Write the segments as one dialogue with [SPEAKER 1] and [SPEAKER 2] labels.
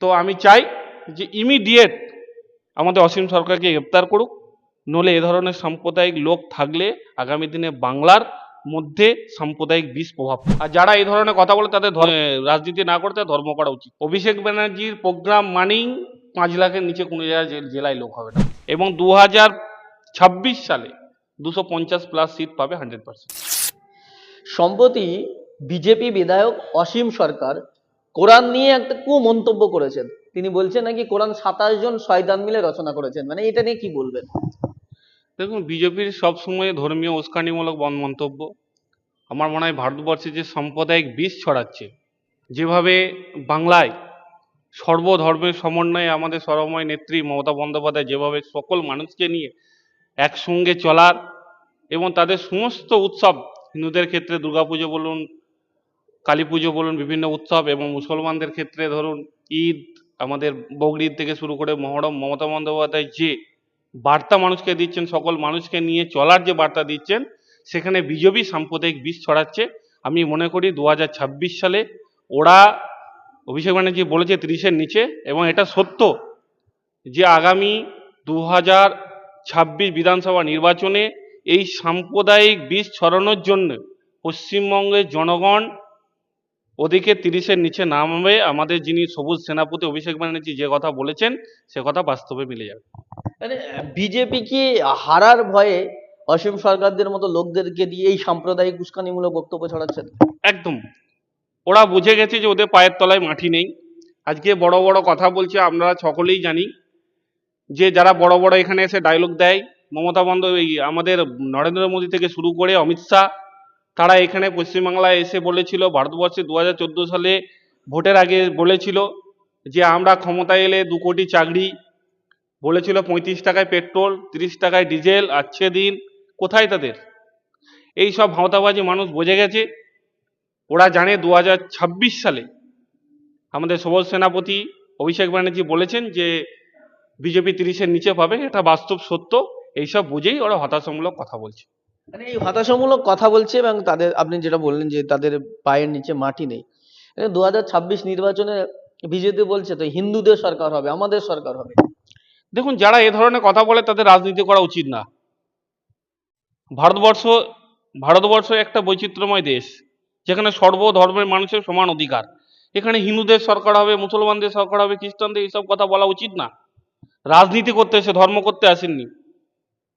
[SPEAKER 1] তো আমি চাই যে ইমিডিয়েট আমাদের অসীম সরকারকে গ্রেপ্তার করুক, নলে এ ধরনের সাম্প্রদায়িক লোক থাকলে আগামী দিনে বাংলার মধ্যে সাম্প্রদায়িক বিষ প্রভাব। আর যারা এই ধরনের কথা বলে তাদের রাজনীতি না করতে ধর্ম করা উচিত। অভিষেক ব্যানার্জির প্রোগ্রাম মানেই 5 লাখের নিচে কোনো জেলায় লোক হবে না, এবং 2026 সালে 250+ সিট পাবে 100%।
[SPEAKER 2] সম্প্রতি বিজেপি বিধায়ক অসীম সরকার কোরআন নিয়ে একটা মন্তব্য করেছেন। তিনি বলছেন নাকি কোরআন 27 জন শয়তান মিলে রচনা করেছেন, মানে এটা নিয়ে কি বলবেন?
[SPEAKER 1] দেখুন, বিজেপির সবসময় ধর্মীয় উস্কানিমূলক মন্তব্য। আমার মনে হয় ভারতবর্ষে যে সাম্প্রদায়িক বিষ ছড়াচ্ছে, যেভাবে বাংলায় সর্বধর্মের সমন্বয়ে আমাদের সর্বময় নেত্রী মমতা বন্দ্যোপাধ্যায় যেভাবে সকল মানুষকে নিয়ে একসঙ্গে চলার এবং তাদের সমস্ত উৎসব, হিন্দুদের ক্ষেত্রে দুর্গাপুজো বলুন, কালী পুজো বলুন, বিভিন্ন উৎসব, এবং মুসলমানদের ক্ষেত্রে ধরুন ঈদ, আমাদের বকরিদ থেকে শুরু করে মহরম, মমতা বন্দ্যোপাধ্যায় যে বার্তা মানুষকে দিচ্ছেন, সকল মানুষকে নিয়ে চলার যে বার্তা দিচ্ছেন, সেখানে বিজেপি সাম্প্রদায়িক বিষ ছড়াচ্ছে। আমি মনে করি 2026 সালে ওরা, অভিষেক ব্যানার্জি বলেছে 30-এর নিচে, এবং এটা সত্য যে আগামী 2026 বিধানসভা নির্বাচনে এই সাম্প্রদায়িক বিষ ছড়ানোর জন্য পশ্চিমবঙ্গের জনগণ ওদিকে 30-এর নিচে নামবে। আমাদের যিনি সবুজ সেনাপতি অভিষেক ব্যানার্জি যে কথা বলেছেন, সে কথা বাস্তবে মিলে যাবে।
[SPEAKER 2] মানে বিজেপি কি হারার ভয়ে অসীম সরকারদের মতো লোকদেরকে দিয়ে এই সাম্প্রদায়িক উস্কানিমূলক বক্তব্য ছড়াচ্ছেন?
[SPEAKER 1] একদম, ওরা বুঝে গেছে যে ওদের পায়ের তলায় মাটি নেই। আজকে বড় বড় কথা বলছে, আমরা সকলেই জানি যে যারা বড় বড় এখানে এসে ডায়লগ দেয়, মমতা বন্দ্যোপাধ্যায়, আমাদের নরেন্দ্র মোদী থেকে শুরু করে অমিত শাহ, তারা এখানে পশ্চিমবাংলায় এসে বলেছিল, ভারতবর্ষে 2014 সালে ভোটের আগে বলেছিল যে আমরা ক্ষমতায় এলে 2 কোটি চাকরি, বলেছিল 35 টাকায় পেট্রোল, 30 টাকায় ডিজেল, আচ্ছে দিন। কোথায় তাদের এই সব ভাঁওতাবাজি? মানুষ বুঝে গেছে। ওরা জানে 2026 সালে আমাদের সবুজ সেনাপতি অভিষেক ব্যানার্জি বলেছেন যে বিজেপি 30-এর নিচে পাবে, এটা বাস্তব সত্য। এইসব বুঝেই ওরা হতাশামূলক কথা বলছে।
[SPEAKER 2] মানে এই হতাশামূলক কথা বলছে, এবং তাদের, আপনি যেটা বললেন যে তাদের পায়ের নিচে মাটি নেই। 2026 নির্বাচনে বিজেপি বলছে তো হিন্দুদের সরকার হবে, আমাদের সরকার হবে।
[SPEAKER 1] দেখুন, যারা এ ধরনের কথা বলে তাদের রাজনীতি করা উচিত না। ভারতবর্ষ ভারতবর্ষ একটা বৈচিত্র্যময় দেশ, যেখানে সর্বধর্মের মানুষের সমান অধিকার। এখানে হিন্দুদের সরকার হবে, মুসলমানদের সরকার হবে, খ্রিস্টানদের, এইসব কথা বলা উচিত না। রাজনীতি করতে এসে, ধর্ম করতে আসেননি।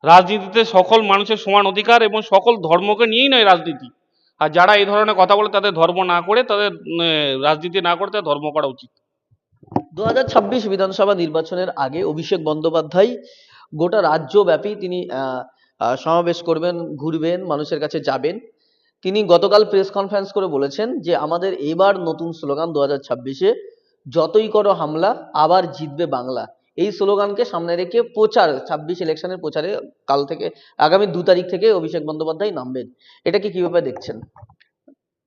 [SPEAKER 1] রাজনীতিতে সকল মানুষের সমান অধিকার, এবং সকল ধর্মকে নিয়েই নয় রাজনীতি। আর যারা এই ধরনের কথা বলে তাদের ধর্ম না করে, তাদের রাজনীতি না করে, তাদের ধর্ম করা উচিত।
[SPEAKER 2] 2026 বিধানসভা নির্বাচনের আগে অভিষেক বন্দ্যোপাধ্যায় গোটা রাজ্যব্যাপী তিনি সমাবেশ করবেন, ঘুরবেন, মানুষের কাছে যাবেন। তিনি গতকাল প্রেস কনফারেন্স করে বলেছেন যে আমাদের এবার নতুন স্লোগান 2026-এ, যতই করো হামলা আবার জিতবে বাংলা। এই স্লোগানকে সামনে রেখে প্রচার, 26 ইলেকশনের প্রচারে কাল থেকে, আগামী 2 তারিখ থেকে অভিষেক বন্দ্যোপাধ্যায় নামবেন। এটাকে কিভাবে দেখছেন?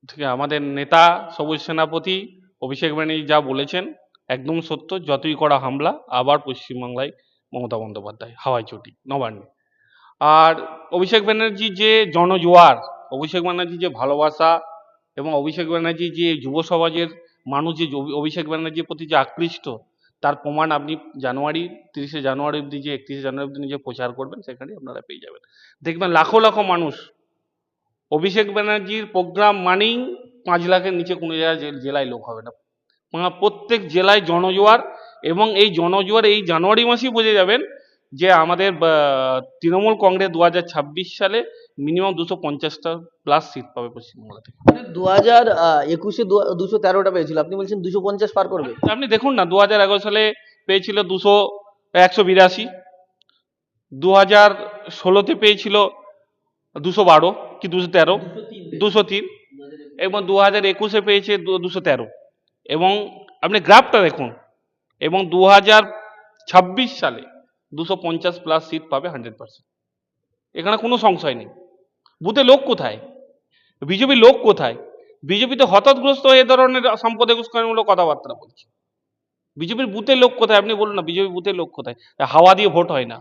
[SPEAKER 1] ঠিক আছে, আমাদের নেতা সবুজ সেনাপতি অভিষেক ব্যানার্জি যা বলেছেন একদম সত্য। যতই করা হামলা, আবার পশ্চিমবাংলায় মমতা বন্দ্যোপাধ্যায়, হাওয়াই চটি, নবান্নে। আর অভিষেক ব্যানার্জি যে জনজোয়ার, অভিষেক ব্যানার্জি যে ভালোবাসা, এবং অভিষেক ব্যানার্জি যে যুব সমাজের মানুষ যে অভিষেক ব্যানার্জির প্রতি যে আকৃষ্ট, তার প্রমাণ আপনি 30শে জানুয়ারি অবধি যে 31শে জানুয়ারি অবধি যে প্রচার করবেন, সেখানে আপনারা পেয়ে যাবেন। দেখবেন লাখো লাখো মানুষ। অভিষেক ব্যানার্জির প্রোগ্রাম মানেই 5 লাখের নিচে কোনো জেলায় লোক হবে না। প্রত্যেক জেলায় জনজোয়ার, এবং এই জনজোয়ার এই জানুয়ারি মাসেই বুঝে যাবেন যে আমাদের তৃণমূল কংগ্রেস 2026 সালে মিনিমাম 250+ সিট পাবে পশ্চিমবাংলা থেকে।
[SPEAKER 2] মানে 2021-এ 213টা পেয়েছিল, আপনি বলছেন 250 পার করবে?
[SPEAKER 1] আপনি দেখুন না, 2011 সালে পেয়েছিল 182, 2016-তে পেয়েছিল 212 কি 213, 203, এবং 2021-এ পেয়েছে 213। এবং আপনি গ্রাফটা দেখুন, এবং 2026 সালে 250+ সিট পাবে 100%। এখানে কোনো সংশয় নেই। বুথে লোক কোথায়? বিজেপি লোক কোথায়? বিজেপি তো হতাশগ্রস্ত হয়ে এ ধরনের সাম্প্রদায়িক উস্কানিমূলক কথাবার্তা বলছে। বিজেপির বুথের লোক কোথায়? আপনি বলুন না, বিজেপি বুথের লোক কোথায়? হাওয়া দিয়ে ভোট হয় না।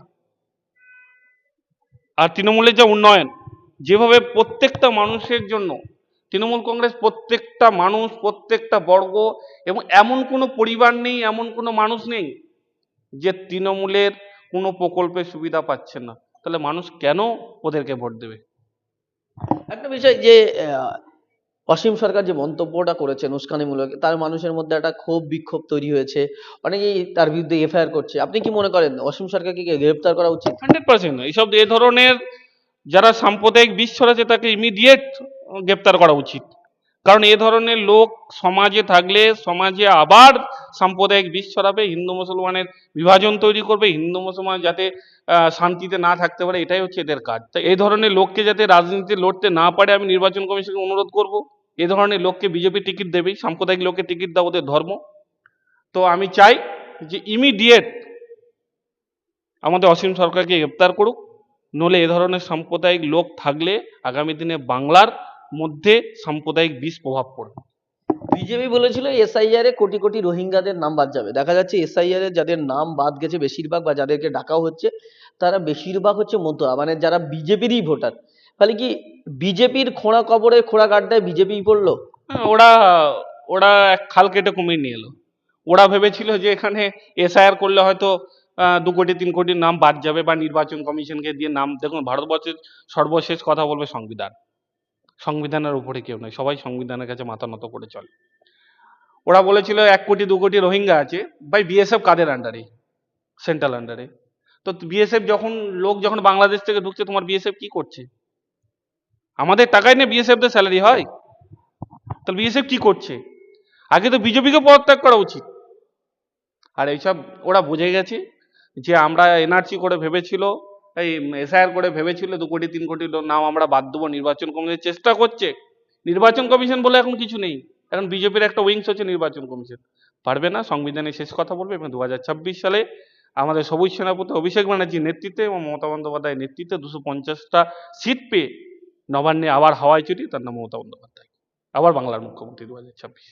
[SPEAKER 1] আর তৃণমূলের যা উন্নয়ন, যেভাবে প্রত্যেকটা মানুষের জন্য তৃণমূল কংগ্রেস প্রত্যেকটা মানুষ, প্রত্যেকটা বর্গ, এবং এমন কোনো পরিবার নেই, এমন কোনো মানুষ নেই যে তৃণমূলের কোনো প্রকল্পের সুবিধা পাচ্ছে না। তাহলে মানুষ কেন ওদেরকে ভোট দেবে?
[SPEAKER 2] একটা বিষয় যে আহ, অসীম সরকার যে মন্তব্যটা করেছেন উস্কানিমূলক, তার মানুষের মধ্যে একটা ক্ষোভ বিক্ষোভ তৈরি হয়েছে, অনেকেই তার বিরুদ্ধে এফআইআর করছে। আপনি কি মনে করেন অসীম সরকারকে কি গ্রেফতার করা উচিত?
[SPEAKER 1] 100% এইসব এ ধরনের যারা সাম্প্রদায়িক বিষ ছড়াচ্ছে তাকে ইমিডিয়েট গ্রেপ্তার করা উচিত। কারণ এ ধরনের লোক সমাজে থাকলে সমাজে আবার সাম্প্রদায়িক বিষ ছড়াবে, হিন্দু মুসলমানের বিভাজন তৈরি করবে, হিন্দু মুসলমান যাতে শান্তিতে না থাকতে পারে, এটাই হচ্ছে এদের কাজ। তাই এই ধরনের লোককে যাতে রাজনীতিতে লড়তে না পারে, আমি নির্বাচন কমিশনকে অনুরোধ করব, এ ধরনের লোককে বিজেপি টিকিট দেবেই, সাম্প্রদায়িক লোককে টিকিট দেওয়া ওদের ধর্ম। তো আমি চাই যে ইমিডিয়েট আমাদের অসীম সরকারকে গ্রেপ্তার করুক, নলে এ ধরনের সাম্প্রদায়িক লোক থাকলে আগামী দিনে বাংলার মধ্যে সাম্প্রদায়িক বিষ প্রভাব পড়বে।
[SPEAKER 2] বিজেপি বলেছিল এসআইআর এ কোটি কোটি রোহিঙ্গাদের নাম বাদ যাবে। দেখা যাচ্ছে এসআইআর এ যাদের নাম বাদ গেছে বেশিরভাগ, বা যাদেরকে ডাকাও হচ্ছে, তারা বেশিরভাগ হচ্ছে মতুয়া, মানে যারা বিজেপিরই ভোটার। তাহলে কি বিজেপির খোঁড়া কবরে খোঁড়া গাড্ডায় বিজেপি পড়লো?
[SPEAKER 1] হ্যাঁ, ওরা ওরা এক খাল কেটে কুমির নিয়ে এলো। ওরা ভেবেছিল যে এখানে এসআইআর করলে হয়তো 2 কোটি 3 কোটির নাম বাদ যাবে, বা নির্বাচন কমিশনকে দিয়ে নাম। দেখুন, ভারতবর্ষের সর্বশেষ কথা বলবে সংবিধান। সংবিধানের উপরে কেউ নয়, সবাই সংবিধানের কাছে মাথা নত করে চলে। ওরা বলেছিল 1 কোটি 2 কোটি রোহিঙ্গা আছে, ভাই বিএসএফ কাদের আন্ডারে? সেন্ট্রাল আন্ডারে। তো বিএসএফ যখন বাংলাদেশ থেকে ঢুকছে, তোমার বিএসএফ কি করছে? আমাদের টাকায় নিয়ে বিএসএফ দের স্যালারি হয়? তাহলে বিএসএফ কি করছে? আগে তো বিজেপিকে পদত্যাগ করা উচিত। আর এইসব ওরা বুঝে গেছে যে আমরা এনআরসি করে ভেবেছিল, এই এসআইআর করে ভেবেছিল 2 কোটি 3 কোটি নাম আমরা বাদ দেবো, নির্বাচন কমিশন চেষ্টা করছে। নির্বাচন কমিশন বলে এখন কিছু নেই, এখন বিজেপির একটা উইংস হচ্ছে নির্বাচন কমিশন। পারবে না, সংবিধানে শেষ কথা বলবে। এবং 2026 সালে আমাদের সবুজ সেনাপতি অভিষেক ব্যানার্জির নেতৃত্বে এবং মমতা বন্দ্যোপাধ্যায়ের নেতৃত্বে 250টা সিট পেয়ে নবান্নে আবার হাওয়ায় চটি, তার নাম মমতা বন্দ্যোপাধ্যায়, আবার বাংলার মুখ্যমন্ত্রী 2026।